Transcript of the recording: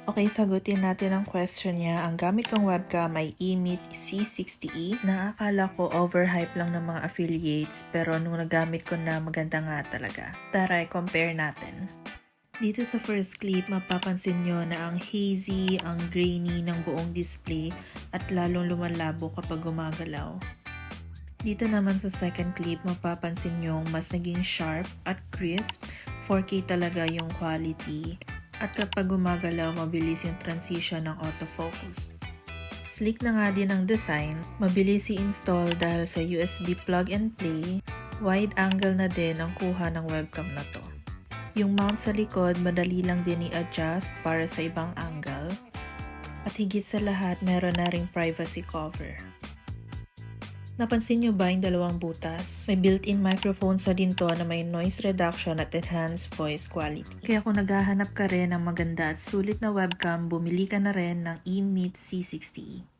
Okay, sagutin natin ang question niya. Ang gamit kong webcam ay eMeet C60E na akala ko overhype lang ng mga affiliates pero nung nagamit ko na maganda nga talaga. Tara, compare natin. Dito sa first clip, mapapansin nyo na ang hazy, ang grainy ng buong display at lalong lumalabo kapag gumagalaw. Dito naman sa second clip, mapapansin nyo mas naging sharp at crisp. 4K talaga yung quality. At kapag gumagalaw, mabilis yung transition ng autofocus. Sleek na nga din ang design, mabilis i-install dahil sa USB plug and play, wide angle na din ang kuha ng webcam na to. Yung mount sa likod, madali lang din i-adjust para sa ibang angle. At higit sa lahat, meron na ring privacy cover. Napansin nyo ba yung dalawang butas? May built-in microphone sa din to na may noise reduction at enhanced voice quality. Kaya kung naghahanap ka rin ng maganda at sulit na webcam, bumili ka na rin ng eMeet C60E.